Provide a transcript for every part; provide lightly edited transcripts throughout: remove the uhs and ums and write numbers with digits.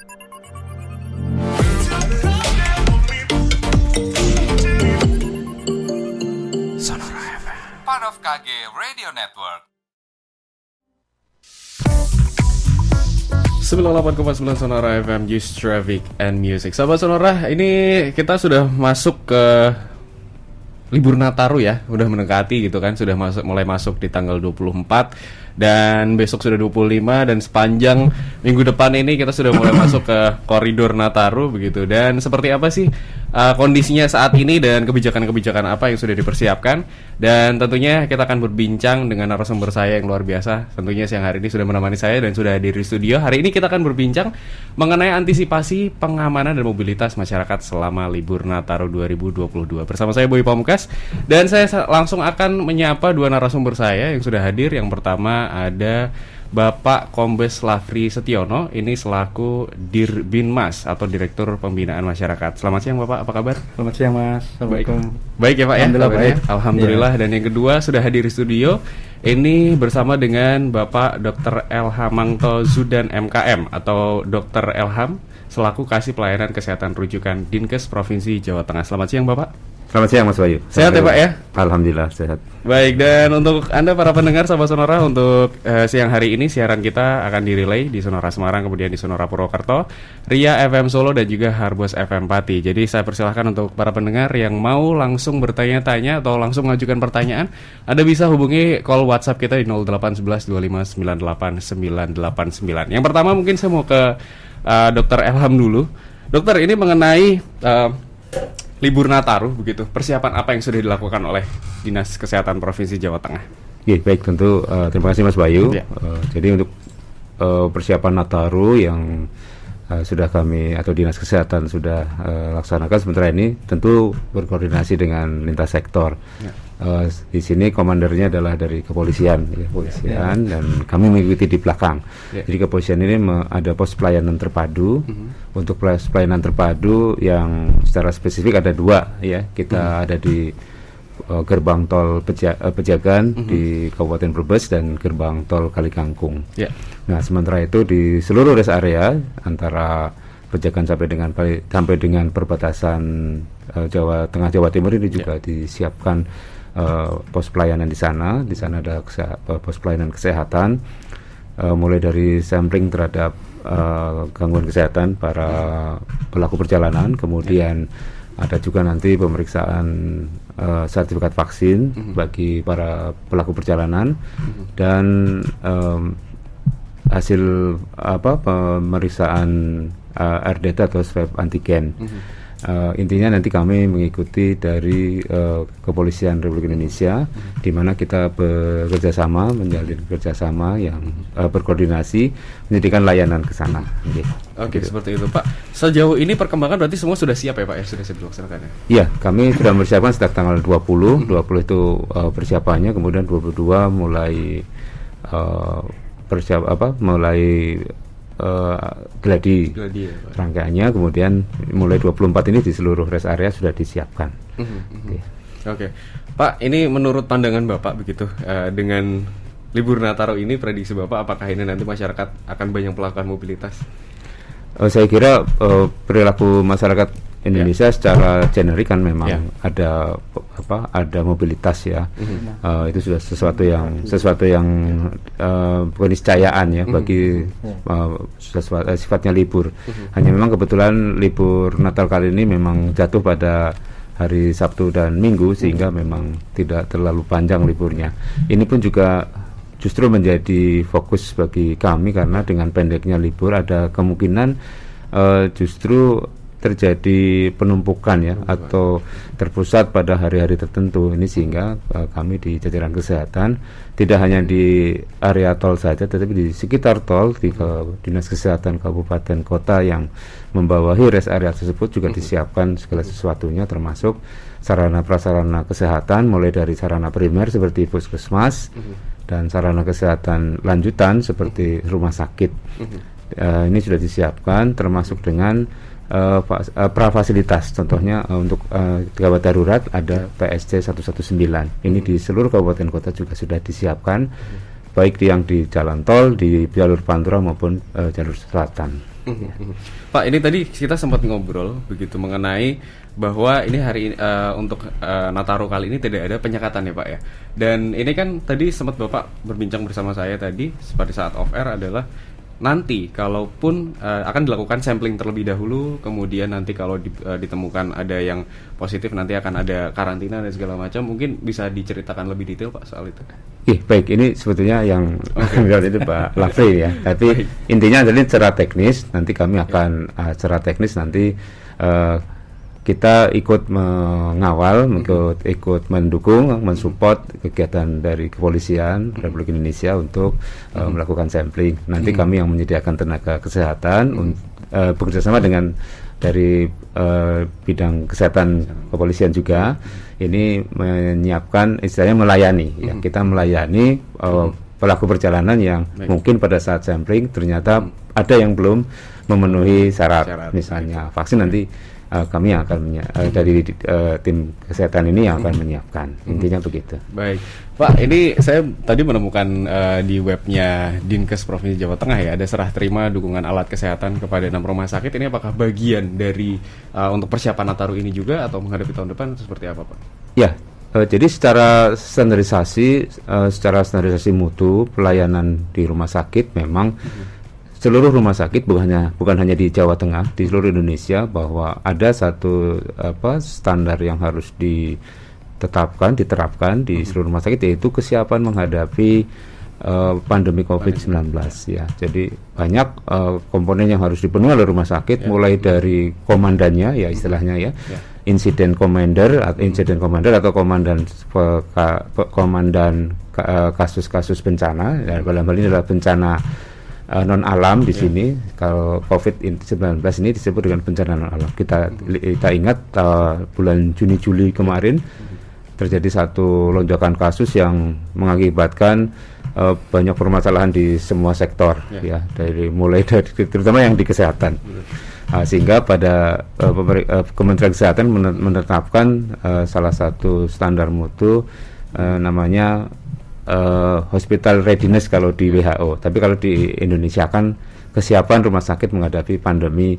Sonora FM, part of KG Radio Network. 98,9 Sonora FM, Just Traffic and Music. Sahabat Sonora, ini kita sudah masuk ke libur Nataru ya, udah mendekati gitu kan, sudah mulai masuk di tanggal 24 dan besok sudah 25 dan sepanjang minggu depan ini kita sudah mulai masuk ke koridor Nataru begitu. Dan seperti apa sih kondisinya saat ini dan kebijakan-kebijakan apa yang sudah dipersiapkan, dan tentunya kita akan berbincang dengan narasumber saya yang luar biasa. Tentunya siang hari ini sudah menemani saya dan sudah hadir di studio. Hari ini kita akan berbincang mengenai antisipasi pengamanan dan mobilitas masyarakat selama libur Nataru 2022. Bersama saya Boy Pamungkas, dan saya langsung akan menyapa dua narasumber saya yang sudah hadir. Yang pertama ada Bapak Kombes Lafri Setiono, ini selaku Dirbinmas atau Direktur Pembinaan Masyarakat. Selamat siang Bapak, apa kabar? Selamat siang Mas. Assalamualaikum. Baik ya Pak ya? Alhamdulillah baik. Alhamdulillah. Dan yang kedua sudah hadir di studio, ini bersama dengan Bapak Dr. Elhamangto Zudan MKM atau Dr. Elham selaku Kasih Pelayanan Kesehatan Rujukan Dinkes Provinsi Jawa Tengah. Selamat siang Bapak. Selamat siang Mas Bayu. Sehat ya Pak ya? Alhamdulillah sehat. Baik, dan untuk Anda para pendengar sahabat Sonora, untuk siang hari ini siaran kita akan direlay di Sonora Semarang, kemudian di Sonora Purwokerto, Ria FM Solo, dan juga Harbos FM Pati. Jadi saya persilahkan untuk para pendengar yang mau langsung bertanya-tanya atau langsung mengajukan pertanyaan, Anda bisa hubungi call WhatsApp kita di 0811 25 98 989. Yang pertama mungkin saya mau ke Dr. Elham dulu. Dokter, ini mengenai libur Nataru begitu, persiapan apa yang sudah dilakukan oleh Dinas Kesehatan Provinsi Jawa Tengah? Ya, baik, tentu terima kasih Mas Bayu. Ya. Jadi untuk persiapan Nataru yang sudah kami atau Dinas Kesehatan sudah laksanakan sementara ini, tentu berkoordinasi dengan lintas sektor. Ya. Di sini komandernya adalah dari kepolisian, dan kami mengikuti di belakang. Ya. Jadi kepolisian ini ada pos pelayanan terpadu. Untuk pelayanan terpadu yang secara spesifik ada dua, ya. Kita ada di gerbang tol Pejagan di Kabupaten Brebes dan gerbang tol Kalikangkung. Ya. Nah, sementara itu di seluruh rest area antara Pejagan sampai dengan perbatasan Jawa Tengah Jawa Timur ini juga disiapkan pos pelayanan di sana. Di sana ada pos pelayanan kesehatan, mulai dari sampling terhadap gangguan kesehatan para pelaku perjalanan, kemudian ada juga nanti pemeriksaan sertifikat vaksin bagi para pelaku perjalanan, dan hasil pemeriksaan RDT atau swab antigen. Intinya nanti kami mengikuti dari Kepolisian Republik Indonesia, di mana kita menjalin kerjasama yang berkoordinasi menyediakan layanan ke sana. Oke, gitu. Seperti itu Pak. Sejauh ini perkembangan berarti semua sudah siap ya Pak ya, sudah siap dilaksanakan ya? Iya, kami sudah mempersiapkan sejak tanggal 20 itu persiapannya, kemudian 22 mulai gladi ya, rangkaiannya, kemudian mulai 24 ini di seluruh rest area sudah disiapkan. Oke. Pak, ini menurut pandangan Bapak begitu, dengan libur Nataru ini, prediksi Bapak apakah ini nanti masyarakat akan banyak melakukan mobilitas? Saya kira perilaku masyarakat Indonesia secara generik kan memang ada mobilitas ya. Itu sudah sesuatu yang keniscayaan ya bagi sifatnya libur. Hanya memang kebetulan libur Natal kali ini memang jatuh pada hari Sabtu dan Minggu, sehingga memang tidak terlalu panjang liburnya. Ini pun juga justru menjadi fokus bagi kami, karena dengan pendeknya libur ada kemungkinan justru terjadi penumpukan ya, atau terpusat pada hari-hari tertentu ini, sehingga kami di jajaran kesehatan tidak hanya di area tol saja, tetapi di sekitar tol, di Dinas Kesehatan Kabupaten Kota yang membawahi rest area tersebut juga disiapkan segala sesuatunya, termasuk sarana prasarana kesehatan, mulai dari sarana primer seperti puskesmas dan sarana kesehatan lanjutan seperti rumah sakit. Ini sudah disiapkan, termasuk dengan prafasilitas. Contohnya untuk gawat darurat ada PSC 119. Ini di seluruh kabupaten kota juga sudah disiapkan. baik yang di jalan tol, di jalur Pantura maupun jalur selatan. Pak, ini tadi kita sempat ngobrol begitu mengenai bahwa ini hari untuk Nataru kali ini tidak ada penyekatan ya Pak ya. Dan ini kan tadi sempat Bapak berbincang bersama saya tadi pada saat off air adalah nanti kalaupun akan dilakukan sampling terlebih dahulu, kemudian nanti kalau ditemukan ada yang positif nanti akan ada karantina dan segala macam. Mungkin bisa diceritakan lebih detail Pak soal itu. Baik, ini sebetulnya yang itu Pak Lafri ya. Tapi intinya adalah secara teknis nanti kami akan secara teknis nanti kita ikut mengawal, ikut mendukung, mensupport kegiatan dari kepolisian Republik Indonesia untuk melakukan sampling. Nanti kami yang menyediakan tenaga kesehatan bekerjasama dengan dari bidang kesehatan kepolisian juga. Ini menyiapkan, istilahnya melayani. Ya, kita melayani pelaku perjalanan yang mungkin pada saat sampling ternyata ada yang belum memenuhi syarat. Misalnya vaksin nanti kami yang akan dari tim kesehatan ini yang akan menyiapkan. Intinya begitu. Baik, Pak. Ini saya tadi menemukan di webnya Dinkes Provinsi Jawa Tengah ya, ada serah terima dukungan alat kesehatan kepada 6 rumah sakit. Ini apakah bagian dari untuk persiapan Nataru ini juga atau menghadapi tahun depan seperti apa, Pak? Ya. Jadi secara standarisasi mutu pelayanan di rumah sakit memang seluruh rumah sakit bukan hanya di Jawa Tengah, di seluruh Indonesia, bahwa ada satu standar yang harus diterapkan di seluruh rumah sakit, yaitu kesiapan menghadapi pandemi COVID-19 ya. Jadi banyak komponen yang harus dipenuhi oleh rumah sakit, mulai dari komandannya ya istilahnya ya. Insiden commander atau komandan kasus-kasus bencana, ya, dalam hal ini adalah bencana non alam di sini. Kalau COVID-19 ini disebut dengan bencana non alam. Kita ingat bulan Juni-Juli kemarin terjadi satu lonjakan kasus yang mengakibatkan banyak permasalahan di semua sektor ya, mulai dari terutama yang di kesehatan. Sehingga pada Kementerian Kesehatan menetapkan salah satu standar mutu namanya hospital readiness kalau di WHO. Tapi kalau di Indonesia kan kesiapan rumah sakit menghadapi pandemi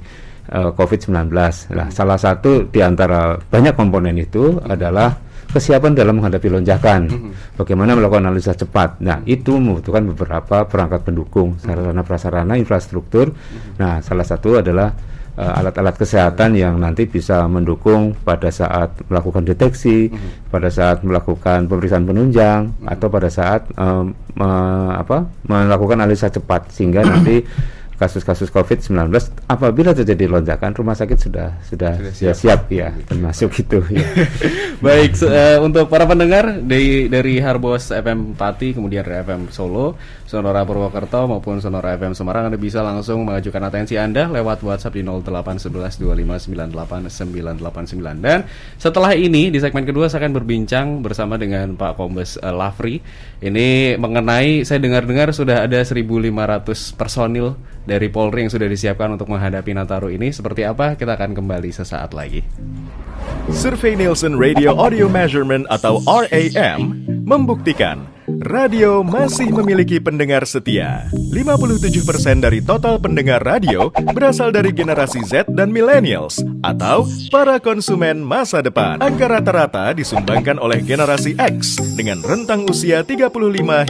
COVID-19. Nah, salah satu di antara banyak komponen itu adalah kesiapan dalam menghadapi lonjakan. Bagaimana melakukan analisa cepat. Nah, itu membutuhkan beberapa perangkat pendukung, sarana prasarana, infrastruktur. Nah, salah satu adalah alat-alat kesehatan yang nanti bisa mendukung pada saat melakukan deteksi, pada saat melakukan pemeriksaan penunjang, atau pada saat melakukan analisa cepat, sehingga nanti kasus-kasus COVID-19 apabila terjadi lonjakan, rumah sakit sudah siap ya, termasuk itu ya. Baik, untuk para pendengar dari Harbos FM Pati, kemudian FM Solo, Sonora Purwokerto maupun Sonora FM Semarang, Anda bisa langsung mengajukan atensi Anda lewat WhatsApp di 0811259899. Dan setelah ini di segmen kedua saya akan berbincang bersama dengan Pak Kombes Lafri. Ini mengenai, saya dengar-dengar sudah ada 1.500 personil dari Polri yang sudah disiapkan untuk menghadapi Nataru ini. Seperti apa? Kita akan kembali sesaat lagi. Survei Nielsen Radio Audio Measurement atau RAM membuktikan radio masih memiliki pendengar setia. 57% dari total pendengar radio berasal dari generasi Z dan millennials atau para konsumen masa depan. Angka rata-rata disumbangkan oleh generasi X dengan rentang usia 35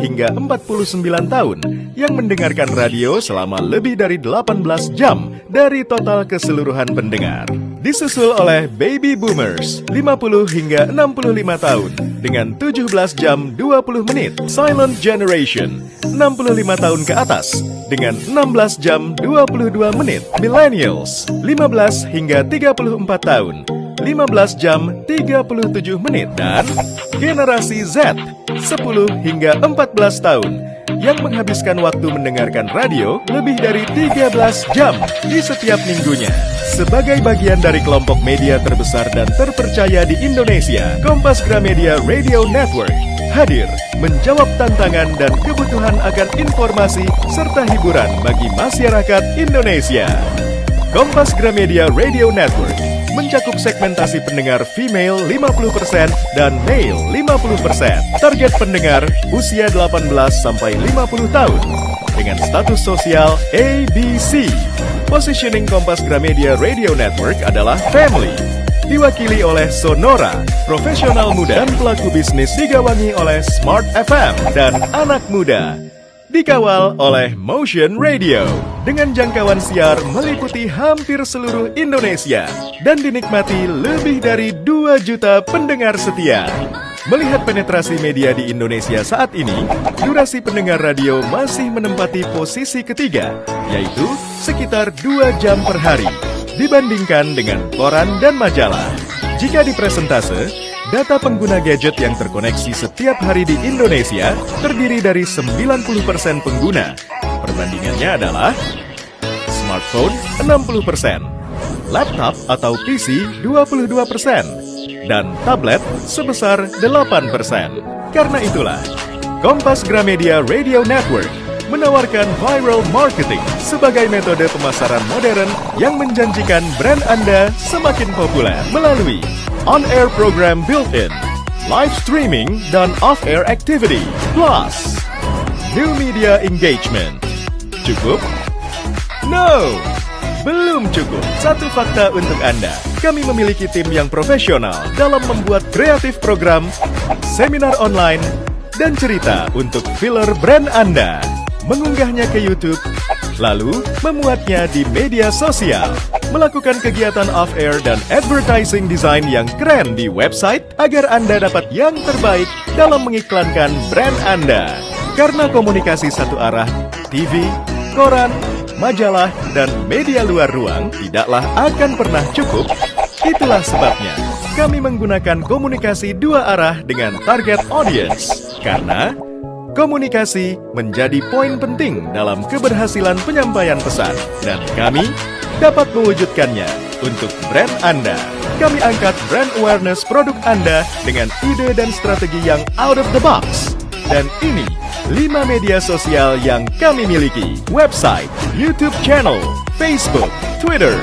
hingga 49 tahun yang mendengarkan radio selama lebih dari 18 jam dari total keseluruhan pendengar. Disusul oleh Baby Boomers 50 hingga 65 tahun dengan 17 jam 20 menit. Silent Generation 65 tahun ke atas dengan 16 jam 22 menit. Millennials 15 hingga 34 tahun 15 jam 37 menit. Dan generasi Z 10 hingga 14 tahun yang menghabiskan waktu mendengarkan radio lebih dari 13 jam di setiap minggunya. Sebagai bagian dari kelompok media terbesar dan terpercaya di Indonesia, Kompas Gramedia Radio Network hadir menjawab tantangan dan kebutuhan akan informasi serta hiburan bagi masyarakat Indonesia. Kompas Gramedia Radio Network mencakup segmentasi pendengar female 50% dan male 50%. Target pendengar usia 18 sampai 50 tahun dengan status sosial ABC. Positioning Kompas Gramedia Radio Network adalah family. Diwakili oleh Sonora, profesional muda dan pelaku bisnis, digawangi oleh Smart FM dan anak muda. Dikawal oleh Motion Radio dengan jangkauan siar meliputi hampir seluruh Indonesia dan dinikmati lebih dari 2 juta pendengar setia. Melihat penetrasi media di Indonesia saat ini, durasi pendengar radio masih menempati posisi ketiga, yaitu sekitar 2 jam per hari, dibandingkan dengan koran dan majalah. Jika dipresentase, data pengguna gadget yang terkoneksi setiap hari di Indonesia terdiri dari 90% pengguna. Perbandingannya adalah smartphone 60%, laptop atau PC 22%, dan tablet sebesar 8%. Karena itulah, Kompas Gramedia Radio Network menawarkan viral marketing sebagai metode pemasaran modern yang menjanjikan brand Anda semakin populer melalui on-air program built-in, live streaming, dan off-air activity, plus new media engagement. Cukup? No! Belum cukup. Satu fakta untuk Anda. Kami memiliki tim yang profesional dalam membuat kreatif program, seminar online, dan cerita untuk filler brand Anda. Mengunggahnya ke YouTube, lalu memuatnya di media sosial, melakukan kegiatan off-air dan advertising design yang keren di website agar Anda dapat yang terbaik dalam mengiklankan brand Anda. Karena komunikasi satu arah, TV, koran, majalah, dan media luar ruang tidaklah akan pernah cukup. Itulah sebabnya kami menggunakan komunikasi 2 arah dengan target audience. Karena komunikasi menjadi poin penting dalam keberhasilan penyampaian pesan, dan kami dapat mewujudkannya untuk brand Anda. Kami angkat brand awareness produk Anda dengan ide dan strategi yang out of the box. Dan ini 5 media sosial yang kami miliki: website, YouTube channel, Facebook, Twitter,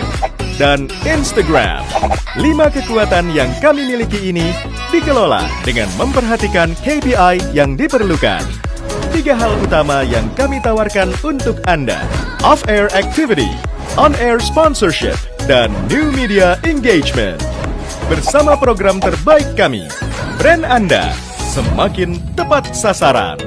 dan Instagram. 5 kekuatan yang kami miliki ini dikelola dengan memperhatikan KPI yang diperlukan. 3 hal utama yang kami tawarkan untuk Anda: off-air activity, on-air sponsorship, dan new media engagement. Bersama program terbaik kami, brand Anda semakin tepat sasaran.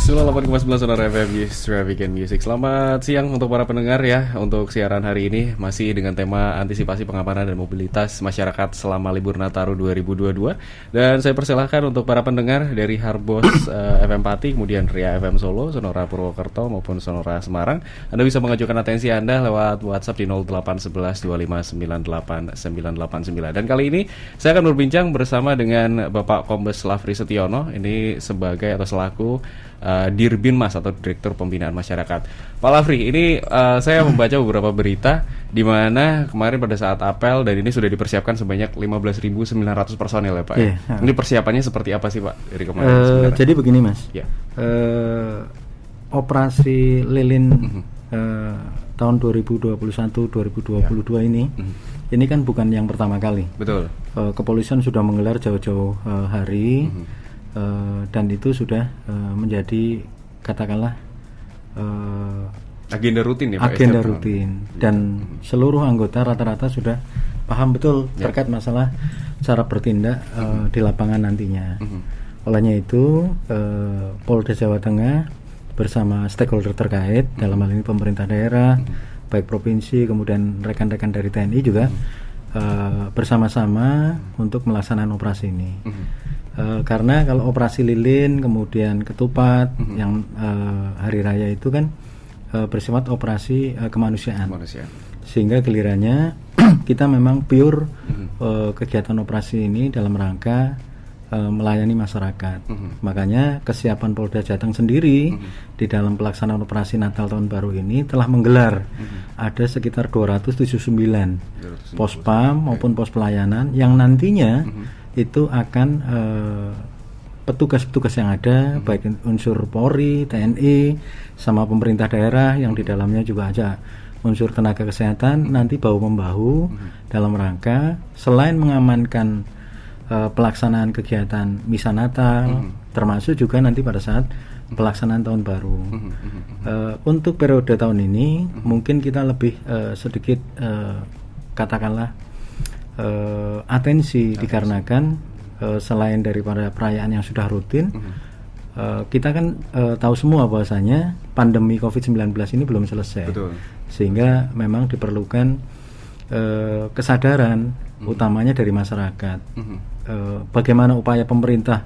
98,9 Sonora FM Traffic and Music. Selamat siang untuk para pendengar ya. Untuk siaran hari ini masih dengan tema antisipasi pengamanan dan mobilitas masyarakat selama libur Nataru 2022. Dan saya persilahkan untuk para pendengar dari Harbos FM Pati, kemudian Ria FM Solo, Sonora Purwokerto maupun Sonora Semarang. Anda bisa mengajukan atensi Anda lewat WhatsApp di 0811 2598 989. Dan kali ini saya akan berbincang bersama dengan Bapak Kombes Lafri Setiono. Ini sebagai atau selaku Dirbinmas atau Direktur Pembinaan Masyarakat. Pak Lafri, ini saya membaca beberapa berita di mana kemarin pada saat apel dan ini sudah dipersiapkan sebanyak 15.900 personil ya Pak. Yeah, ya? Ini persiapannya seperti apa sih Pak dari kemarin? Jadi begini Mas, yeah. Operasi Lilin tahun 2021-2022 ini kan bukan yang pertama kali. Betul. Kepolisian sudah menggelar jauh-jauh hari. Dan itu sudah menjadi katakanlah agenda rutin ya Pak. Agenda rutin dan seluruh anggota rata-rata sudah paham betul terkait masalah cara bertindak di lapangan nantinya. Olehnya itu Polda Jawa Tengah bersama stakeholder terkait dalam hal ini pemerintah daerah, baik provinsi kemudian rekan-rekan dari TNI juga bersama-sama untuk melaksanakan operasi ini. Karena kalau operasi lilin kemudian ketupat yang hari raya itu kan bersifat operasi kemanusiaan. Sehingga gilirannya kita memang pure kegiatan operasi ini dalam rangka melayani masyarakat. Makanya kesiapan Polda Jateng sendiri di dalam pelaksanaan operasi Natal tahun baru ini telah menggelar ada sekitar 279 pos PAM maupun pos pelayanan yang nantinya itu akan petugas-petugas yang ada, baik unsur Polri, TNI, sama pemerintah daerah yang di dalamnya juga ada unsur tenaga kesehatan, nanti bahu-membahu dalam rangka selain mengamankan pelaksanaan kegiatan misa Natal, termasuk juga nanti pada saat pelaksanaan tahun baru. Untuk periode tahun ini mungkin kita lebih sedikit katakanlah atensi dikarenakan selain daripada perayaan yang sudah rutin, kita kan tahu semua bahwasanya pandemi COVID-19 ini belum selesai. Betul. Sehingga memang diperlukan kesadaran utamanya dari masyarakat. Bagaimana upaya pemerintah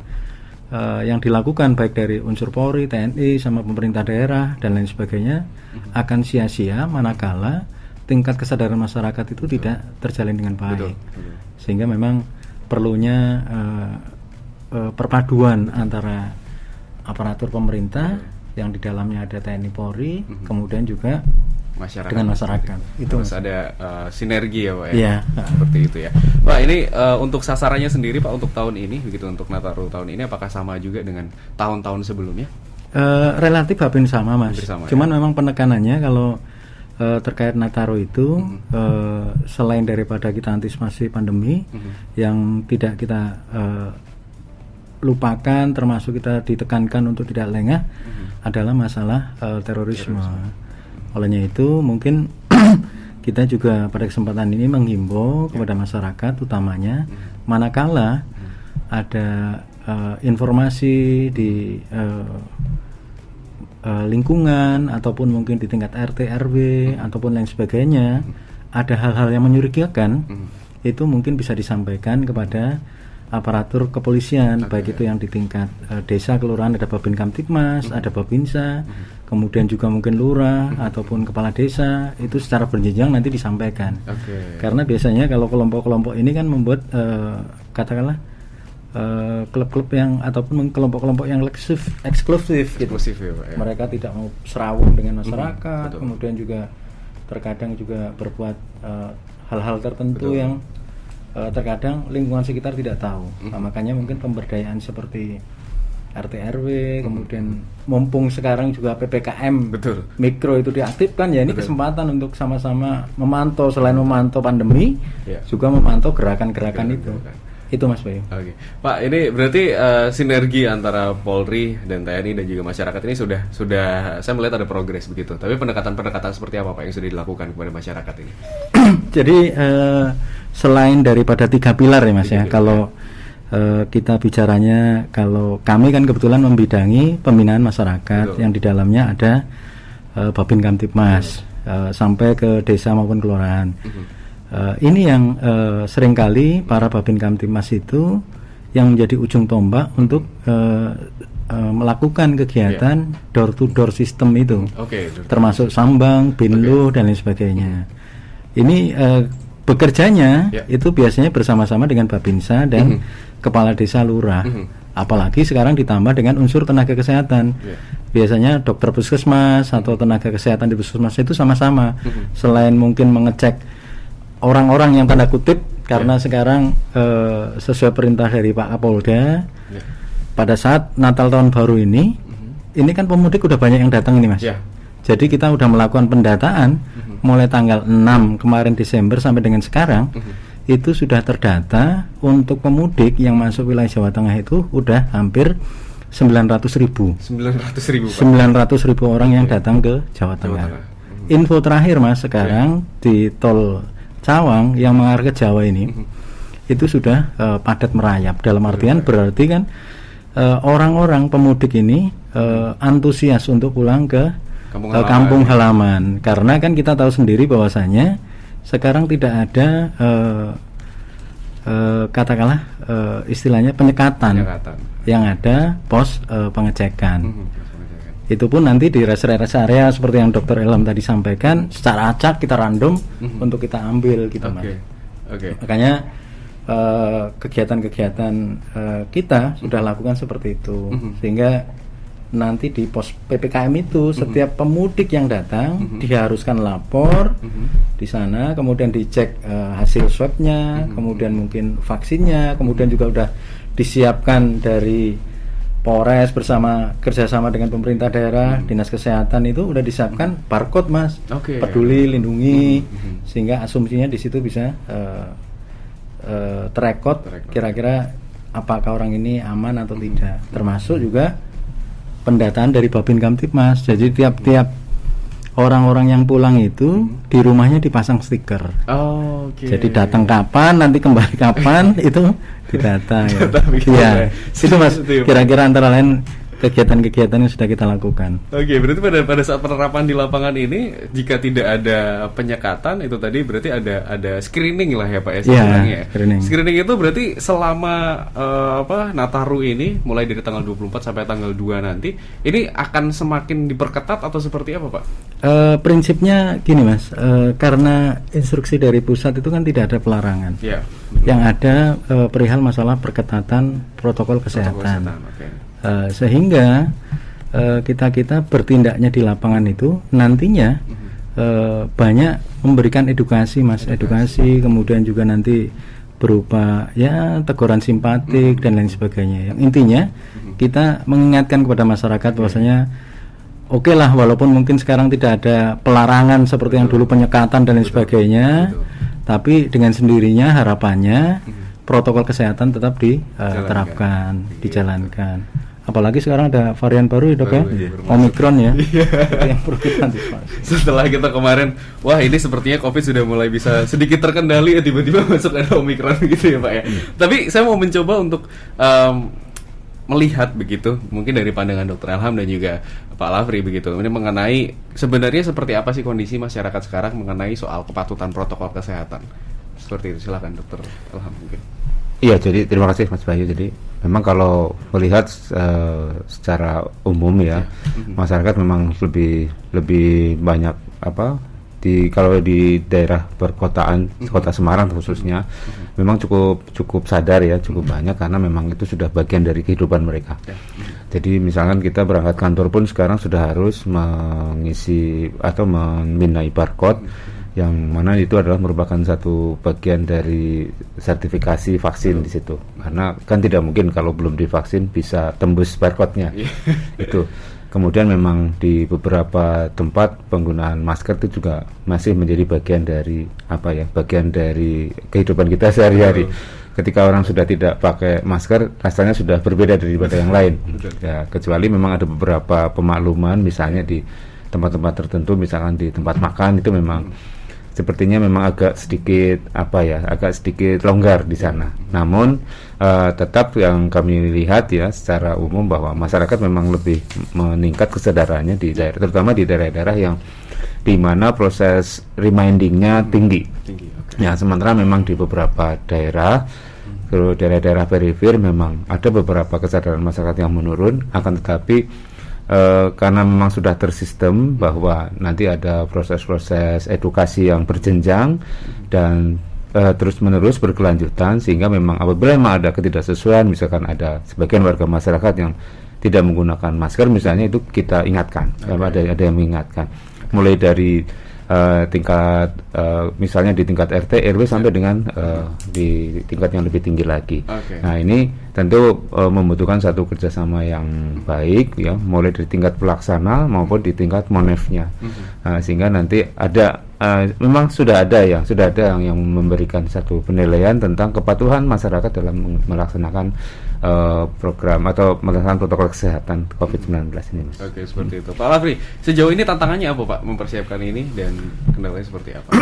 yang dilakukan baik dari unsur Polri, TNI, sama pemerintah daerah dan lain sebagainya akan sia-sia manakala tingkat kesadaran masyarakat itu tidak terjalin dengan baik. Sehingga memang perlunya perpaduan antara aparatur pemerintah yang di dalamnya ada TNI Polri, kemudian juga dengan masyarakat. Itu harus ada sinergi ya Pak ya. Iya. Seperti itu ya. Pak, ini untuk sasarannya sendiri Pak untuk tahun ini, begitu untuk Nataru tahun ini apakah sama juga dengan tahun-tahun sebelumnya? Relatif hampir sama Mas. Cuman ya? Memang penekanannya kalau terkait Nataru itu selain daripada kita antisipasi pandemi yang tidak kita lupakan, termasuk kita ditekankan untuk tidak lengah adalah masalah terorisme. Olehnya itu mungkin kita juga pada kesempatan ini menghimbau kepada masyarakat utamanya manakala ada informasi di lingkungan ataupun mungkin di tingkat RT RW ataupun lain sebagainya ada hal-hal yang menyurigakan, itu mungkin bisa disampaikan kepada aparatur kepolisian, baik itu yang di tingkat desa, kelurahan, ada Babin Kamtibmas, ada Babinsa, kemudian juga mungkin lurah ataupun kepala desa, itu secara berjenjang nanti disampaikan. Karena biasanya kalau kelompok-kelompok ini kan membuat katakanlah klub-klub yang ataupun kelompok-kelompok yang eksklusif gitu. Ya, Pak, ya. Mereka tidak mau serawung dengan masyarakat, kemudian juga terkadang juga berbuat hal-hal tertentu yang terkadang lingkungan sekitar tidak tahu. Nah, makanya mungkin pemberdayaan seperti RT RW, kemudian mumpung sekarang juga PPKM mikro itu diaktifkan, ya ini kesempatan untuk sama-sama memantau, selain memantau pandemi, juga memantau gerakan-gerakan itu. Itu Mas Bayu. Oke. Pak, ini berarti sinergi antara Polri dan TNI dan juga masyarakat ini sudah saya melihat ada progres begitu. Tapi pendekatan seperti apa Pak yang sudah dilakukan kepada masyarakat ini? Jadi selain daripada 3 pilar ya Mas ya. Kalau kita bicaranya, kalau kami kan kebetulan membidangi pembinaan masyarakat yang di dalamnya ada Babin Kamtibmas sampai ke desa maupun kelurahan. Ini yang seringkali para Babin Kamtibmas itu yang menjadi ujung tombak untuk melakukan kegiatan door to door system itu, termasuk sambang, binlu dan lain sebagainya. Ini bekerjanya itu biasanya bersama-sama dengan Babinsa dan kepala desa lurah. Apalagi sekarang ditambah dengan unsur tenaga kesehatan. Biasanya dokter puskesmas atau tenaga kesehatan di puskesmas itu sama-sama. Selain mungkin mengecek orang-orang yang tanda kutip, karena sekarang sesuai perintah dari Pak Kapolda, pada saat Natal tahun baru ini kan pemudik udah banyak yang datang ini Mas. Jadi kita udah melakukan pendataan mulai tanggal 6 kemarin Desember sampai dengan sekarang, itu sudah terdata untuk pemudik yang masuk wilayah Jawa Tengah itu udah hampir 900.000 orang yang datang ke Jawa Tengah. Info terakhir Mas sekarang di tol Cawang yang mengarah ke Jawa ini itu sudah padat merayap. Dalam artian berarti kan orang-orang pemudik ini antusias untuk pulang ke kampung halaman. Karena kan kita tahu sendiri bahwasanya sekarang tidak ada katakanlah istilahnya penyekatan. Yang ada pos pengecekan. Itu pun nanti di rest area seperti yang Dr. Ilham tadi sampaikan, secara acak kita random untuk kita ambil gitu Mas. Makanya kegiatan-kegiatan kita sudah lakukan seperti itu, sehingga nanti di pos PPKM itu setiap pemudik yang datang diharuskan lapor di sana, kemudian dicek hasil swabnya, kemudian mungkin vaksinnya, kemudian juga udah disiapkan dari Polres kerjasama dengan pemerintah daerah, dinas kesehatan itu udah disiapkan barcode mas, peduli lindungi, sehingga asumsinya di situ bisa terekod kira-kira apakah orang ini aman atau tidak. Termasuk juga pendataan dari Babin Kamtibmas. Jadi tiap-tiap orang-orang yang pulang itu di rumahnya dipasang stiker. Jadi datang kapan, nanti kembali kapan itu didata ya. Iya. Itu mas kira-kira antara lain kegiatan-kegiatan yang sudah kita lakukan. Berarti pada saat penerapan di lapangan ini, jika tidak ada penyekatan itu tadi berarti ada screening lah ya Pak ya sebenarnya. Screening itu berarti selama Nataru ini mulai dari tanggal 24 sampai tanggal 2 nanti ini akan semakin diperketat atau seperti apa Pak? Prinsipnya gini mas, karena instruksi dari pusat itu kan tidak ada pelarangan. Yang ada perihal masalah perketatan protokol kesehatan. Sehingga kita bertindaknya di lapangan itu nantinya banyak memberikan edukasi mas, edukasi kemudian juga nanti berupa ya teguran simpatik dan lain sebagainya. Yang intinya kita mengingatkan kepada masyarakat bahwasanya oke lah, walaupun mungkin sekarang tidak ada pelarangan seperti yang dulu penyekatan dan lain sebagainya, tapi dengan sendirinya harapannya protokol kesehatan tetap diterapkan, dijalankan. Apalagi sekarang ada varian baru ya dok ya, Omikron ya. Yang perlu kita antisipasi. Setelah kita kemarin, wah ini sepertinya COVID sudah mulai bisa sedikit terkendali, tiba-tiba masuk ada Omikron gitu ya Pak ya. Tapi saya mau mencoba untuk melihat begitu, mungkin dari pandangan Dr. Elham dan juga Pak Lafri begitu, ini mengenai sebenarnya seperti apa sih kondisi masyarakat sekarang mengenai soal kepatutan protokol kesehatan. Seperti itu, silakan Dr. Elham mungkin. Iya, jadi terima kasih Mas Bayu. Jadi memang kalau melihat secara umum ya, masyarakat memang lebih banyak kalau di daerah perkotaan, kota Semarang khususnya, memang cukup sadar ya, cukup banyak karena memang itu sudah bagian dari kehidupan mereka. Jadi misalkan kita berangkat kantor pun sekarang sudah harus mengisi atau memindai barcode, yang mana itu adalah merupakan satu bagian dari sertifikasi vaksin di situ. Karena kan tidak mungkin kalau belum divaksin bisa tembus barcode-nya. Itu. Kemudian memang di beberapa tempat penggunaan masker itu juga masih menjadi bagian dari bagian dari kehidupan kita sehari-hari. Ketika orang sudah tidak pakai masker, rasanya sudah berbeda daripada yang lain. Ya, kecuali memang ada beberapa pemakluman, misalnya di tempat-tempat tertentu, misalkan di tempat makan itu memang sepertinya memang agak sedikit longgar di sana. Namun tetap yang kami lihat ya secara umum bahwa masyarakat memang lebih meningkat kesadarannya di daerah, terutama di daerah-daerah yang di mana proses remindingnya tinggi. Ya, sementara memang di beberapa daerah, kalau daerah-daerah perifer memang ada beberapa kesadaran masyarakat yang menurun, akan tetapi karena memang sudah tersistem bahwa nanti ada proses-proses edukasi yang berjenjang dan terus-menerus berkelanjutan, sehingga memang apabila memang ada ketidaksesuaian, misalkan ada sebagian warga masyarakat yang tidak menggunakan masker misalnya, itu kita ingatkan, ada yang mengingatkan, mulai dari tingkat misalnya di tingkat RT, RW sampai dengan di tingkat yang lebih tinggi lagi. Nah ini tentu membutuhkan satu kerjasama yang baik ya, mulai dari tingkat pelaksana maupun di tingkat monefnya, sehingga nanti ada memang sudah ada yang memberikan satu penilaian tentang kepatuhan masyarakat dalam melaksanakan program atau melaksanakan protokol kesehatan COVID-19 ini, Mas. Oke, seperti itu. Pak Lafri, sejauh ini tantangannya apa Pak mempersiapkan ini dan kendalanya seperti apa?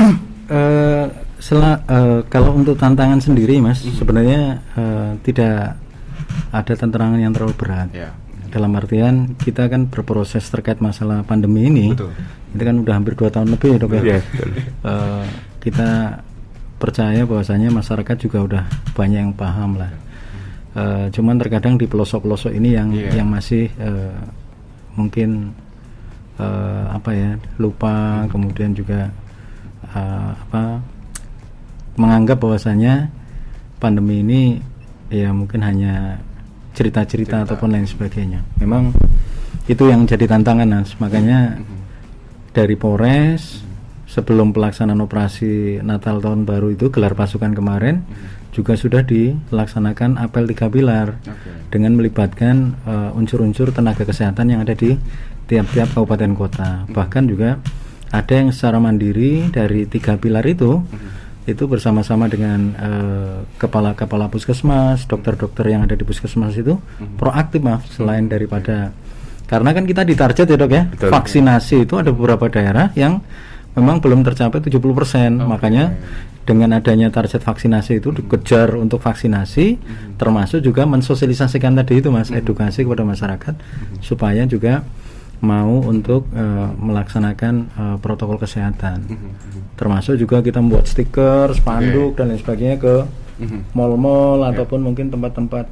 Kalau untuk tantangan sendiri Mas, sebenarnya tidak ada tantangan yang terlalu berat. Dalam artian kita kan berproses terkait masalah pandemi ini. Betul. Itu kan udah hampir 2 tahun lebih ya dok ya. Kita percaya bahwasanya masyarakat juga udah banyak yang paham lah. Cuman terkadang di pelosok-pelosok ini yang masih mungkin lupa, kemudian juga menganggap bahwasanya pandemi ini ya mungkin hanya cerita-cerita ataupun lain sebagainya. Memang itu yang jadi tantangan, Mas. Makanya dari Polres sebelum pelaksanaan operasi Natal tahun baru itu gelar pasukan kemarin juga sudah dilaksanakan apel 3 pilar dengan melibatkan unsur-unsur tenaga kesehatan yang ada di tiap-tiap kabupaten kota. Bahkan juga ada yang secara mandiri dari 3 pilar itu bersama-sama dengan kepala puskesmas, dokter-dokter yang ada di puskesmas itu proaktif, selain daripada, karena kan kita ditarget ya dok ya. Betul. Vaksinasi itu ada beberapa daerah yang memang belum tercapai 70%. Makanya dengan adanya target vaksinasi itu dikejar untuk vaksinasi, termasuk juga mensosialisasikan tadi itu mas, edukasi kepada masyarakat supaya juga mau untuk melaksanakan protokol kesehatan. Termasuk juga kita membuat stiker, spanduk dan lain sebagainya ke mal-mal ataupun mungkin tempat-tempat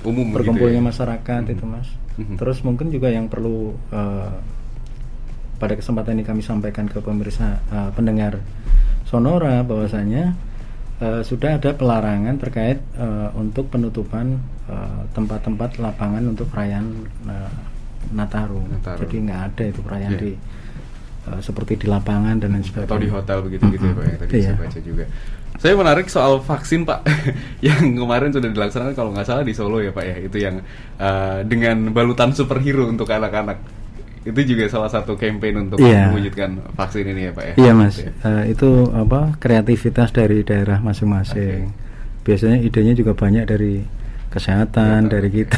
umum berkumpulnya masyarakat itu mas. Terus mungkin juga yang perlu pada kesempatan ini kami sampaikan ke pemirsa pendengar Sonora bahwasanya sudah ada pelarangan terkait untuk penutupan tempat-tempat lapangan untuk perayaan Nataru. Jadi nggak ada itu perayaan di seperti di lapangan dan lain sebagainya. Atau di hotel begitu-gitu ya Pak yang tadi saya baca juga. Saya menarik soal vaksin Pak yang kemarin sudah dilaksanakan kalau nggak salah di Solo ya Pak ya, itu yang dengan balutan superhero untuk anak-anak. Itu juga salah satu campaign untuk mewujudkan vaksin ini ya Pak ya. Iya Mas, itu kreativitas dari daerah masing-masing. Biasanya idenya juga banyak dari kesehatan dari kita.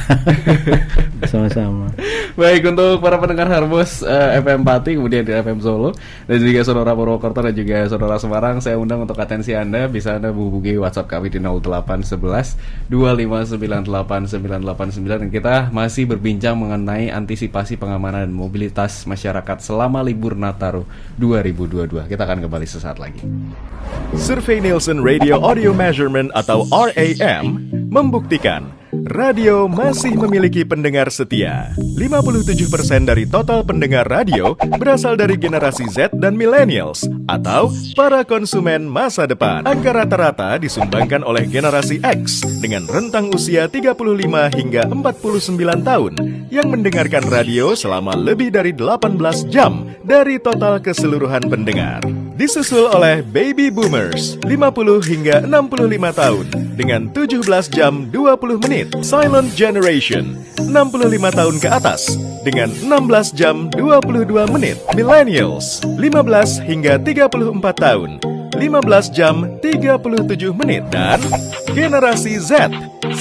Sama-sama. Baik, untuk para pendengar Harmos FM Pati, kemudian di FM Solo dan juga Sonora Purwokerto dan juga Sonora Semarang, saya undang untuk atensi Anda. Bisa Anda menghubungi WhatsApp kami di 0811 25989989 dan kita masih berbincang mengenai antisipasi pengamanan dan mobilitas masyarakat selama libur Nataru 2022. Kita akan kembali sesaat lagi. Survei Nielsen Radio Audio Measurement atau RAM membuktikan radio masih memiliki pendengar setia. 57% dari total pendengar radio berasal dari generasi Z dan millennials atau para konsumen masa depan. Angka rata-rata disumbangkan oleh generasi X dengan rentang usia 35 hingga 49 tahun yang mendengarkan radio selama lebih dari 18 jam dari total keseluruhan pendengar. Disusul oleh Baby Boomers 50 hingga 65 tahun dengan 17 jam 20 menit. Silent Generation 65 tahun ke atas dengan 16 jam 22 menit. Millennials 15 hingga 34 tahun 15 jam 37 menit. Dan generasi Z 10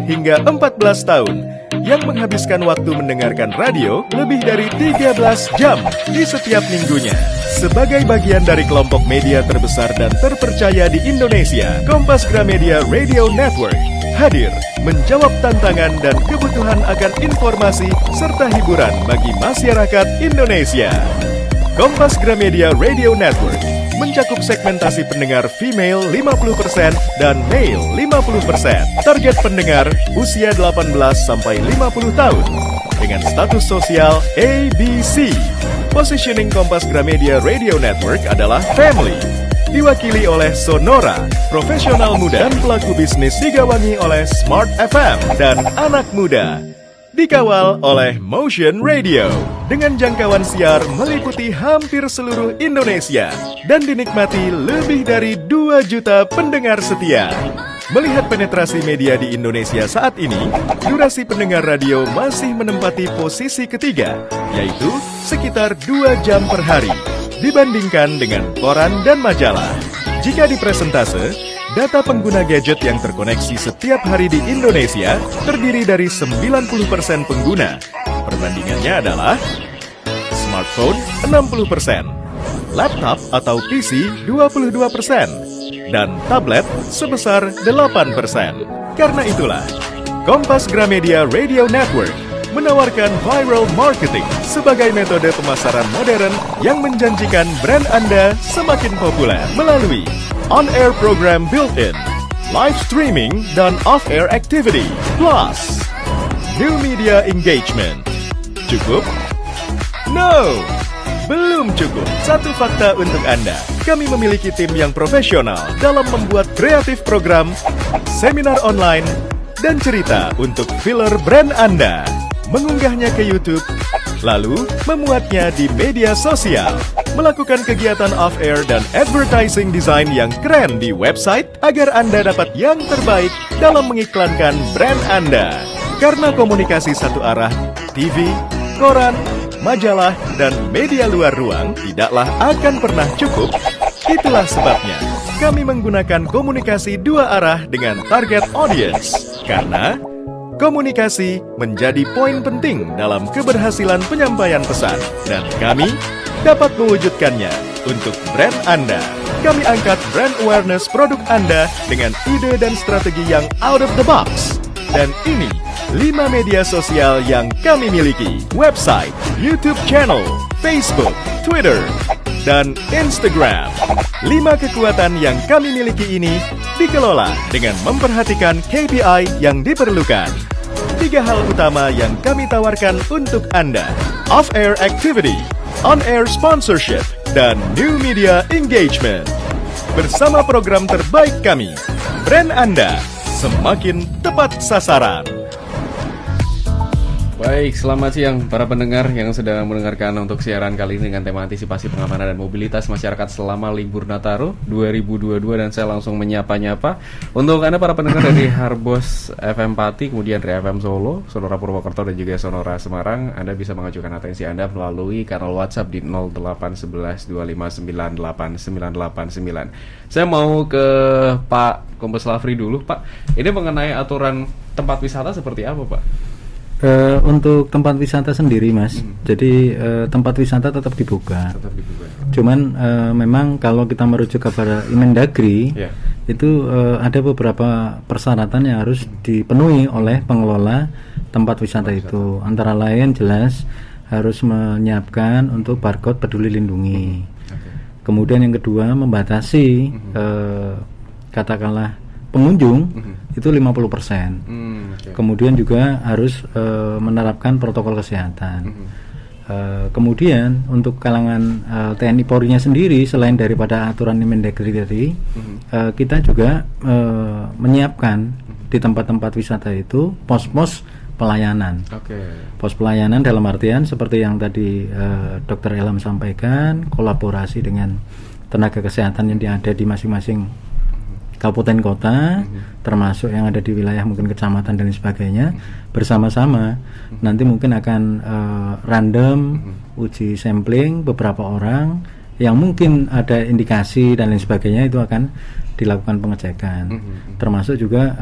hingga 14 tahun yang menghabiskan waktu mendengarkan radio lebih dari 13 jam di setiap minggunya. Sebagai bagian dari kelompok media terbesar dan terpercaya di Indonesia, Kompas Gramedia Radio Network hadir menjawab tantangan dan kebutuhan akan informasi serta hiburan bagi masyarakat Indonesia. Kompas Gramedia Radio Network mencakup segmentasi pendengar female 50% dan male 50%. Target pendengar usia 18 sampai 50 tahun dengan status sosial ABC. Positioning Kompas Gramedia Radio Network adalah family, diwakili oleh Sonora, profesional muda dan pelaku bisnis, digawangi oleh Smart FM dan anak muda, dikawal oleh Motion Radio dengan jangkauan siar meliputi hampir seluruh Indonesia dan dinikmati lebih dari 2 juta pendengar setia. Melihat penetrasi media di Indonesia saat ini, durasi pendengar radio masih menempati posisi ketiga, yaitu sekitar 2 jam per hari, dibandingkan dengan koran dan majalah. Jika dipresentase, data pengguna gadget yang terkoneksi setiap hari di Indonesia terdiri dari 90% pengguna. Perbandingannya adalah smartphone 60%, laptop atau PC 22%, dan tablet sebesar 8%. Karena itulah, Kompas Gramedia Radio Network menawarkan viral marketing sebagai metode pemasaran modern yang menjanjikan brand Anda semakin populer melalui on-air program built-in, live streaming, dan off-air activity, plus new media engagement. Cukup? No! Belum cukup. Satu fakta untuk Anda. Kami memiliki tim yang profesional dalam membuat kreatif program, seminar online, dan cerita untuk filler brand Anda. Mengunggahnya ke YouTube, lalu memuatnya di media sosial, melakukan kegiatan off-air dan advertising design yang keren di website agar Anda dapat yang terbaik dalam mengiklankan brand Anda. Karena komunikasi satu arah, TV, koran, majalah, dan media luar ruang tidaklah akan pernah cukup. Itulah sebabnya kami menggunakan komunikasi dua arah dengan target audience. Karena komunikasi menjadi poin penting dalam keberhasilan penyampaian pesan, dan kami dapat mewujudkannya untuk brand Anda. Kami angkat brand awareness produk Anda dengan ide dan strategi yang out of the box. Dan ini 5 media sosial yang kami miliki: website, YouTube channel, Facebook, Twitter, dan Instagram. 5 kekuatan yang kami miliki ini dikelola dengan memperhatikan KPI yang diperlukan. 3 hal utama yang kami tawarkan untuk Anda: off-air activity, on-air sponsorship, dan new media engagement. Bersama program terbaik kami, brand Anda semakin tepat sasaran. Baik, selamat siang para pendengar yang sedang mendengarkan untuk siaran kali ini dengan tema antisipasi pengamanan dan mobilitas masyarakat selama libur Nataru 2022, dan saya langsung menyapa-nyapa untuk Anda para pendengar dari Harbos FM Pati, kemudian dari FM Solo, Sonora Purwokerto, dan juga Sonora Semarang. Anda bisa mengajukan atensi Anda melalui kanal WhatsApp di 081125989989. Saya mau ke Pak Kombes Lafri dulu, Pak. Ini mengenai aturan tempat wisata seperti apa, Pak? Untuk tempat wisata sendiri, Mas, jadi tempat wisata tetap dibuka. Cuman memang kalau kita merujuk kepada Imendagri, itu ada beberapa persyaratan yang harus dipenuhi oleh pengelola tempat wisata itu. Antara lain jelas harus menyiapkan untuk barcode peduli lindungi. Kemudian yang kedua, membatasi katakanlah pengunjung itu 50%. Kemudian juga harus menerapkan protokol kesehatan. Kemudian untuk kalangan TNI Polri-nya sendiri, selain daripada aturan Mendagri tadi, kita juga menyiapkan di tempat-tempat wisata itu pos-pos pelayanan. Pos pelayanan dalam artian seperti yang tadi Dr. Elam sampaikan, kolaborasi dengan tenaga kesehatan yang ada di masing-masing kabupaten kota, termasuk yang ada di wilayah mungkin kecamatan dan sebagainya, bersama-sama nanti mungkin akan random uji sampling beberapa orang yang mungkin ada indikasi dan lain sebagainya, itu akan dilakukan pengecekan. Termasuk juga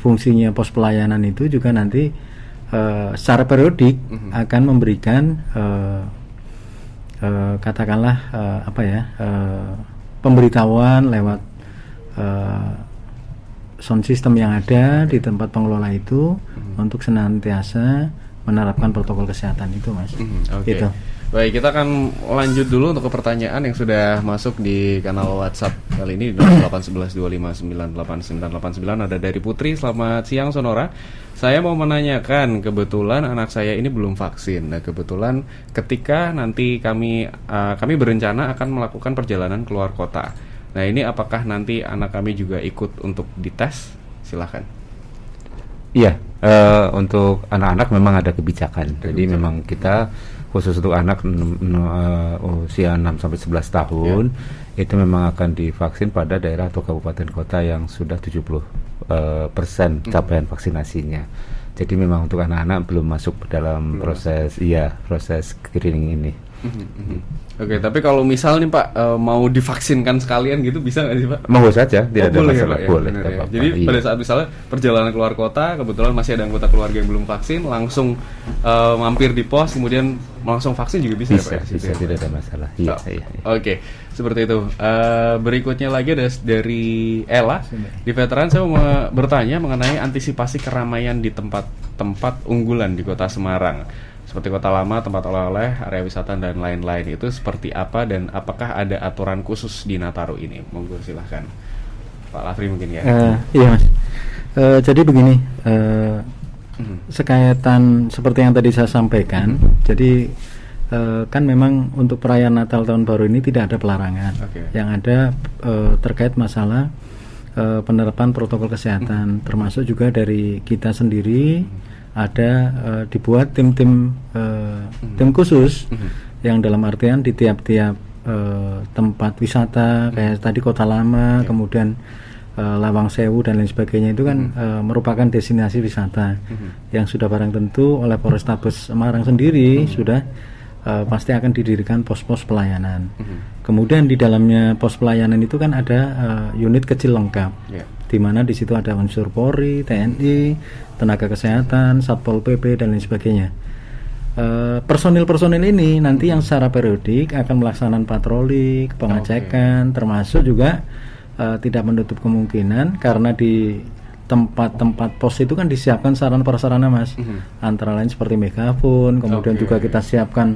fungsinya pos pelayanan itu juga nanti secara periodik akan memberikan katakanlah pemberitahuan lewat sound system yang ada di tempat pengelola itu untuk senantiasa menerapkan protokol kesehatan itu, Mas. Gitu. Baik, kita akan lanjut dulu untuk ke pertanyaan yang sudah masuk di kanal WhatsApp kali ini di 081125989989. Ada dari Putri. Selamat siang Sonora. Saya mau menanyakan, kebetulan anak saya ini belum vaksin. Nah, kebetulan ketika nanti kami berencana akan melakukan perjalanan keluar kota. Nah, ini apakah nanti anak kami juga ikut untuk dites? Silahkan. Iya, untuk anak-anak memang ada kebijakan. Jadi memang kita khusus untuk anak usia 6 sampai 11 tahun itu memang akan divaksin pada daerah atau kabupaten kota yang sudah 70% capaian vaksinasinya. Jadi memang untuk anak-anak belum masuk dalam proses screening ini. Oke, tapi kalau misal nih Pak mau divaksinkan sekalian gitu bisa nggak sih Pak? Mau saja, tidak ada masalah. Ya, boleh. Ya. Jadi pada saat misalnya perjalanan keluar kota, kebetulan masih ada anggota keluarga yang belum vaksin, langsung mampir di pos, kemudian langsung vaksin juga bisa ya Pak? Bisa, tidak ada masalah. Iya. Oke, seperti itu. Berikutnya lagi ada dari Ella. Di veteran saya mau bertanya mengenai antisipasi keramaian di tempat-tempat unggulan di Kota Semarang. Seperti Kota Lama, tempat oleh-oleh, area wisata dan lain-lain, itu seperti apa dan apakah ada aturan khusus di Nataru ini? Monggo silahkan Pak Lafri mungkin ya. Iya Mas. Jadi begini, sekaitan seperti yang tadi saya sampaikan. Jadi kan memang untuk perayaan Natal Tahun Baru ini tidak ada pelarangan. Yang ada terkait masalah penerapan protokol kesehatan, termasuk juga dari kita sendiri ada dibuat tim-tim tim khusus yang dalam artian di tiap-tiap tempat wisata kayak tadi Kota Lama, kemudian Lawang Sewu dan lain sebagainya itu kan merupakan destinasi wisata yang sudah barang tentu oleh Polrestabes Semarang sendiri sudah pasti akan didirikan pos-pos pelayanan. Kemudian di dalamnya pos pelayanan itu kan ada unit kecil lengkap, di mana di situ ada unsur Polri, TNI, tenaga kesehatan, Satpol PP dan lain sebagainya. Personil-personil ini nanti yang secara periodik akan melaksanakan patroli, pengecekan, termasuk juga tidak menutup kemungkinan karena di tempat-tempat pos itu kan disiapkan sarana prasarana Mas, antara lain seperti megafon, kemudian juga kita siapkan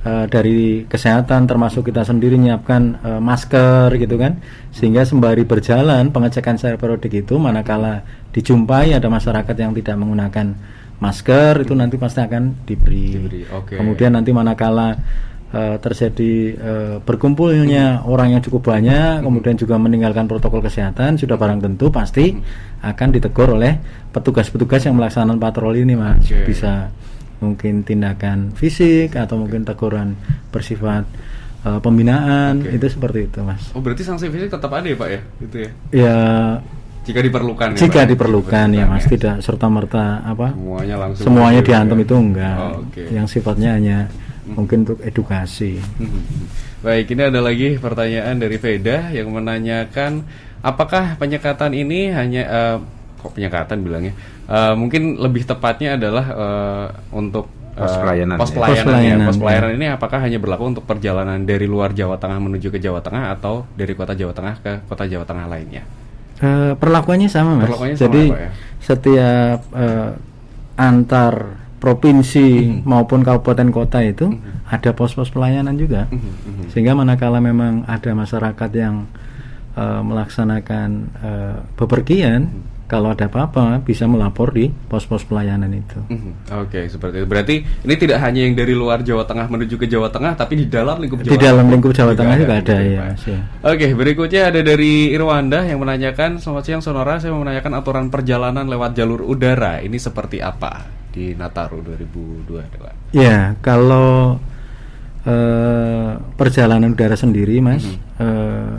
dari kesehatan, termasuk kita sendiri nyiapkan masker gitu kan, sehingga sembari berjalan pengecekan secara periodik itu manakala dijumpai ada masyarakat yang tidak menggunakan masker itu nanti pasti akan diberi. Kemudian nanti manakala terjadi berkumpulnya orang yang cukup banyak, kemudian juga meninggalkan protokol kesehatan, sudah barang tentu pasti akan ditegur oleh petugas-petugas yang melaksanakan patroli ini Mas. Bisa mungkin tindakan fisik atau mungkin teguran bersifat pembinaan, itu seperti itu Mas. Oh berarti sanksi fisik tetap ada ya Pak ya? Gitu ya? Ya jika diperlukan. Jika diperlukan ya Mas, tidak serta merta semuanya dihantam itu enggak. Yang sifatnya hanya mungkin untuk edukasi. Baik, ini ada lagi pertanyaan dari Veda yang menanyakan apakah penyekatan ini hanya kok penyekatan bilangnya? Mungkin lebih tepatnya adalah untuk pos pelayanan. Pos pelayanan ini apakah hanya berlaku untuk perjalanan dari luar Jawa Tengah menuju ke Jawa Tengah atau dari kota Jawa Tengah ke kota Jawa Tengah lainnya? Perlakuannya sama Mas. Jadi apa, ya? Setiap antar provinsi maupun kabupaten kota itu ada pos-pos pelayanan juga. Sehingga manakala memang ada masyarakat yang melaksanakan bepergian, kalau ada apa-apa bisa melapor di pos-pos pelayanan itu. Oke, seperti itu. Berarti ini tidak hanya yang dari luar Jawa Tengah menuju ke Jawa Tengah, tapi di dalam lingkup Jawa Tengah. Di dalam lingkup Jawa Tengah juga ada ya, Mas. Ya. Oke, berikutnya ada dari Irwanda yang menanyakan, selamat siang Sonora, saya mau menanyakan aturan perjalanan lewat jalur udara ini seperti apa di Nataru 2022? Ya, kalau perjalanan udara sendiri, Mas,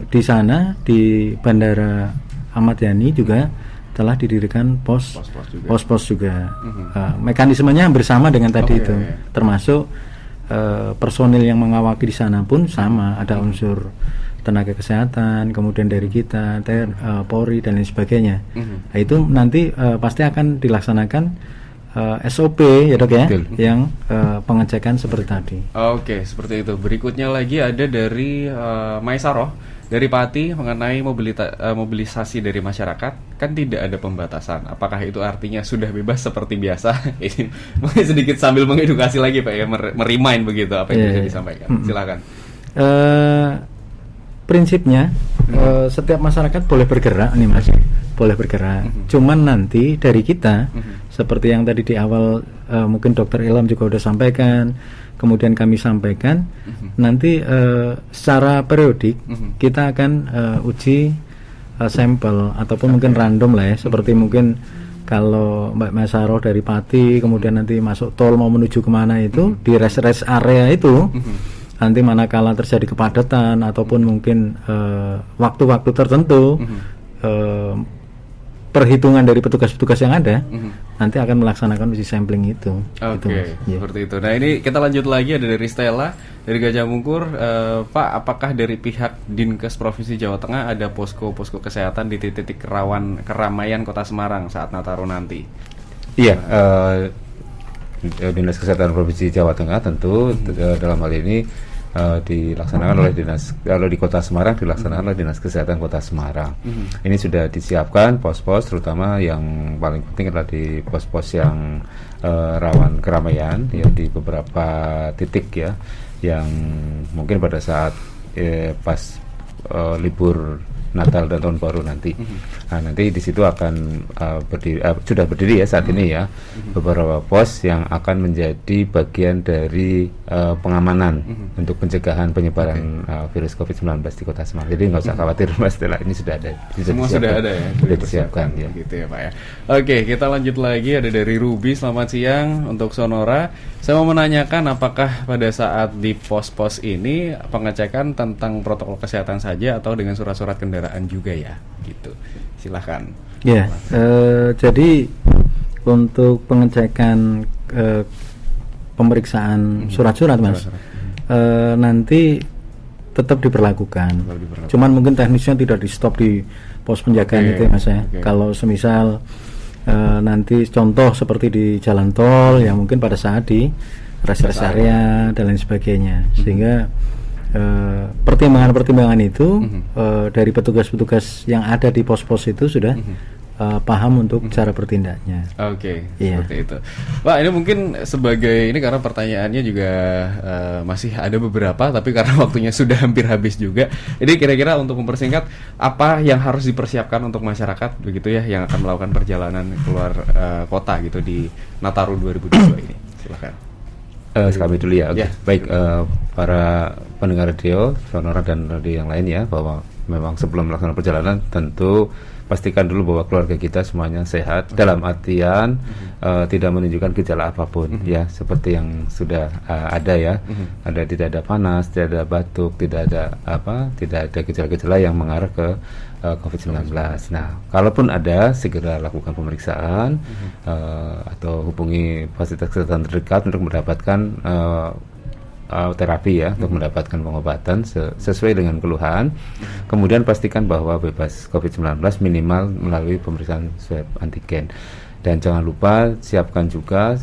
di sana di Bandara Ahmad Yani juga telah didirikan pos-pos juga. Mekanismenya hampir sama dengan tadi itu, termasuk personil yang mengawaki di sana pun sama, ada unsur tenaga kesehatan, kemudian dari kita, Polri dan lain sebagainya. Nah, itu nanti pasti akan dilaksanakan SOP ya Dok ya, yang pengecekan seperti tadi. Oke, seperti itu. Berikutnya lagi ada dari Maisaroh dari Pati mengenai mobilisasi dari masyarakat, kan tidak ada pembatasan. Apakah itu artinya sudah bebas seperti biasa? Ini mungkin sedikit sambil mengedukasi lagi Pak ya, merimain begitu apa yang bisa disampaikan. Silakan. Prinsipnya setiap masyarakat boleh bergerak nih Mas, boleh bergerak. Cuman nanti dari kita seperti yang tadi di awal mungkin Dr. Ilham juga udah sampaikan, kemudian kami sampaikan, nanti secara periodik kita akan uji sampel ataupun mungkin random lah ya, seperti mungkin kalau Mbak Masaroh dari Pati kemudian nanti masuk tol mau menuju kemana itu di rest area itu. Nanti manakala terjadi kepadatan ataupun mungkin waktu-waktu tertentu perhitungan dari petugas-petugas yang ada nanti akan melaksanakan uji sampling itu. Oke, seperti itu. Nah ini kita lanjut lagi, ada dari Stella dari Gajah Mungkur. Pak, apakah dari pihak Dinkes Provinsi Jawa Tengah ada posko-posko kesehatan di titik rawan keramaian Kota Semarang saat Nataru nanti? Iya, Dinas Kesehatan Provinsi Jawa Tengah tentu dalam hal ini dilaksanakan oleh dinas, kalau di Kota Semarang dilaksanakan oleh Dinas Kesehatan Kota Semarang. Ini sudah disiapkan pos-pos, terutama yang paling penting adalah di pos-pos yang rawan keramaian ya, di beberapa titik ya, yang mungkin pada saat pas libur Natal dan Tahun Baru nanti. Nah, nanti di situ akan sudah berdiri ya saat ini ya beberapa pos yang akan menjadi bagian dari pengamanan untuk pencegahan penyebaran virus COVID-19 di Kota Semarang. Jadi nggak usah khawatir, Mas, setelah ini sudah ada. Semua sudah ada ya, sudah disiapkan ya. Gitu ya Pak ya. Oke, kita lanjut lagi, ada dari Ruby. Selamat siang untuk Sonora. Saya mau menanyakan apakah pada saat di pos-pos ini pengecekan tentang protokol kesehatan saja atau dengan surat-surat kendaraan juga ya? Gitu. Silahkan. Ya, jadi untuk pengecekan pemeriksaan surat-surat, Mas, nanti tetap diberlakukan. Cuman mungkin teknisnya tidak di stop di pos penjagaan itu, Mas ya. Kalau semisal nanti contoh seperti di jalan tol, ya mungkin pada saat di rest area dan lain sebagainya, sehingga pertimbangan-pertimbangan itu dari petugas-petugas yang ada di pos-pos itu sudah paham untuk cara bertindaknya. Seperti itu. Pak, ini mungkin sebagai ini karena pertanyaannya juga masih ada beberapa, tapi karena waktunya sudah hampir habis juga. Jadi kira-kira untuk mempersingkat, apa yang harus dipersiapkan untuk masyarakat begitu ya yang akan melakukan perjalanan keluar kota gitu di Nataru 2022 ini? Silakan. Kami dulu ya. Baik, para pendengar radio Sonora dan radio yang lain ya, bahwa memang sebelum melaksanakan perjalanan tentu pastikan dulu bahwa keluarga kita semuanya sehat, dalam artian tidak menunjukkan gejala apapun ya, seperti yang sudah ada ya. Tidak ada panas, tidak ada batuk, tidak ada gejala-gejala yang mengarah ke COVID-19. Nah, kalaupun ada, segera lakukan pemeriksaan atau hubungi fasilitas kesehatan terdekat untuk mendapatkan terapi ya, untuk mendapatkan pengobatan sesuai dengan keluhan. Kemudian pastikan bahwa bebas COVID-19 minimal melalui pemeriksaan swab antigen. Dan jangan lupa siapkan juga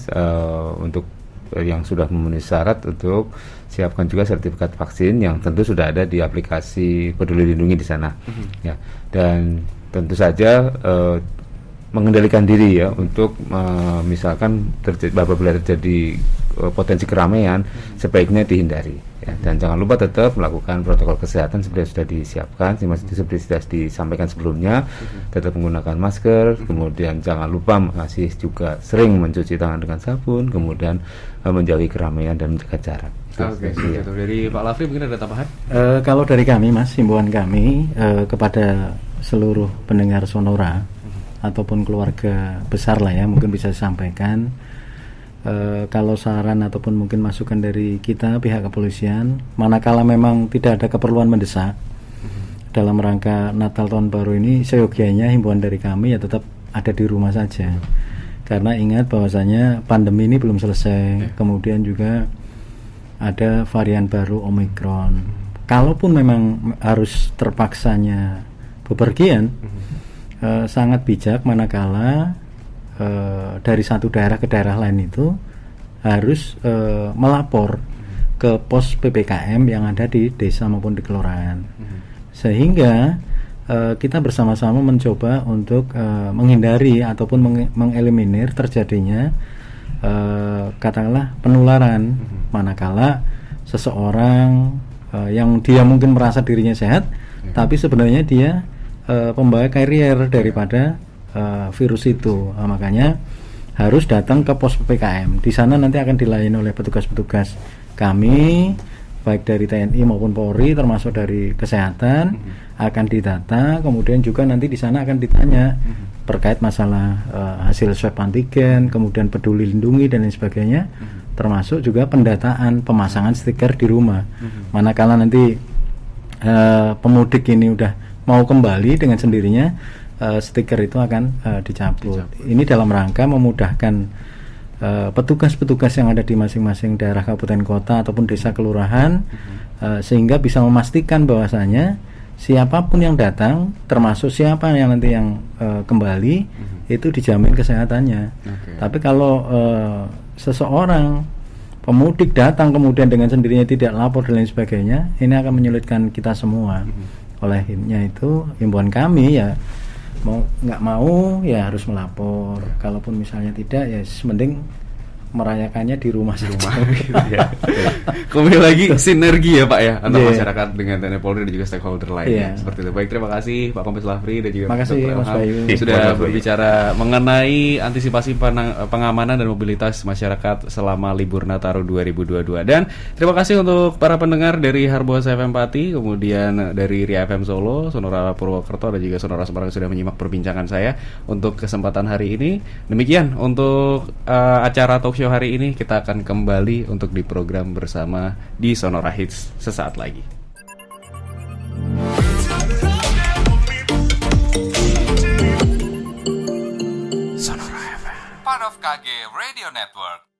untuk yang sudah memenuhi syarat, untuk siapkan juga sertifikat vaksin yang tentu sudah ada di aplikasi Peduli Lindungi di sana. Ya. Dan tentu saja mengendalikan diri ya, untuk misalkan apabila terjadi potensi keramaian, sebaiknya dihindari ya. Dan jangan lupa tetap melakukan protokol kesehatan seperti yang sudah disiapkan, seperti sudah disampaikan sebelumnya. Tetap menggunakan masker, kemudian jangan lupa masih juga sering mencuci tangan dengan sabun, kemudian menjauhi keramaian dan menjaga jarak. Gitu. Dari Pak Lafri mungkin ada tambahan? Kalau dari kami, Mas, himbauan kami kepada seluruh pendengar Sonora ataupun keluarga besar lah ya, mungkin bisa disampaikan, kalau saran ataupun mungkin masukan dari kita pihak kepolisian, manakala memang tidak ada keperluan mendesak dalam rangka Natal tahun baru ini, seyogianya himbauan dari kami ya tetap ada di rumah saja, karena ingat bahwasanya pandemi ini belum selesai. Kemudian juga ada varian baru Omicron. Kalaupun memang harus terpaksanya bepergian, sangat bijak manakala dari satu daerah ke daerah lain itu harus melapor ke pos PPKM yang ada di desa maupun di kelurahan, sehingga kita bersama-sama mencoba untuk menghindari ataupun mengeliminir terjadinya katakanlah penularan manakala seseorang yang dia mungkin merasa dirinya sehat, tapi sebenarnya dia pembawa carrier daripada virus itu. Makanya harus datang ke pos PPKM. Di sana nanti akan dilayani oleh petugas-petugas kami, baik dari TNI maupun Polri, termasuk dari kesehatan, akan didata. Kemudian juga nanti di sana akan ditanya terkait masalah hasil swab antigen, kemudian Peduli Lindungi dan lain sebagainya, termasuk juga pendataan pemasangan stiker di rumah. Manakala nanti pemudik ini udah mau kembali dengan sendirinya, stiker itu akan dicabut. Ini dalam rangka memudahkan petugas-petugas yang ada di masing-masing daerah kabupaten kota ataupun desa kelurahan, sehingga bisa memastikan bahwasanya siapapun yang datang, termasuk siapa yang nanti yang kembali, itu dijamin kesehatannya. Tapi kalau seseorang pemudik datang kemudian dengan sendirinya tidak lapor dan lain sebagainya, ini akan menyulitkan kita semua. Olehnya itu himbauan kami ya, mau nggak mau ya harus melapor. Kalaupun misalnya tidak, ya mending merayakannya di rumah saja. Ya. Kembali lagi sinergi ya Pak ya antara Iya. masyarakat dengan TNI Polri dan juga stakeholder lainnya. Iya. Seperti itu. Baik, terima kasih Pak Kombes Lafri dan juga Makasih, Dr. Mas Ilham Bayu. sudah Mas Bayu. berbicara mengenai antisipasi pengamanan dan mobilitas masyarakat selama libur Nataru 2022. Dan terima kasih untuk para pendengar dari Harbos FM Pati, kemudian dari Ria FM Solo, Sonora Purwokerto dan juga Sonora Semarang sudah menyimak perbincangan saya untuk kesempatan hari ini. Demikian untuk acara talk show hari ini, kita akan kembali untuk di program bersama di Sonora Hits sesaat lagi. Part of KG Radio Network.